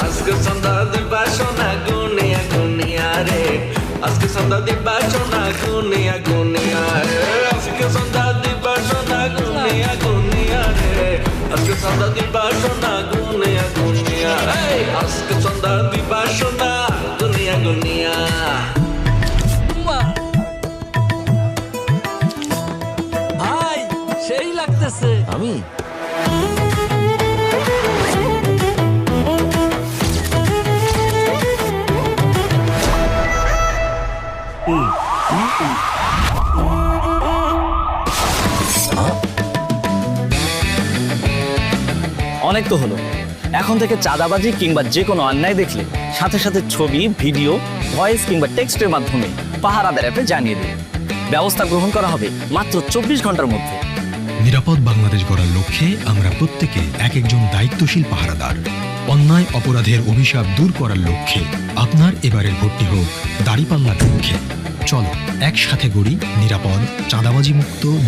আজকে সন্ধ্যা দিবা সোনা গুনিয়া গুনিয়া রে, আজকে সন্ধ্যা দিবা সোনা গুনিয়া গুনিয়া রে, আজকে সন্ধ্যা দিবা সোনা গুনিয়া গুনিয়া রে, আজকে সন্ধ্যা দিবা সোনা গুনিয়া গুনিয়া, আজকে সন্ধ্যা দিবা সোনা গুনিয়া গুনিয়া। ভাই সেই লাগতেছে। আমি অনেক তো হলো, এখন থেকে চাঁদাবাজি কিংবা যে কোনো অন্যায় দেখলে সাথে সাথে ছবি, ভিডিও, ভয়েস কিংবা টেক্সটের মাধ্যমে পাহারাদার অ্যাপে জানিয়ে দিন। ব্যবস্থা গ্রহণ করা হবে মাত্র 24 ঘন্টার মধ্যে। নিরাপদ বাংলাদেশ গড়ার লক্ষ্যে আমরা প্রত্যেকে এক একজন দায়িত্বশীল পাহারাদার। অন্যায় অপরাধের অভিশাপ দূর করার লক্ষ্যে আপনার এবারের ভোটটি হোক দাঁড়িপাল্লার পক্ষে। চলো একসাথে গড়ি নিরাপদ, চাঁদাবাজি মুক্ত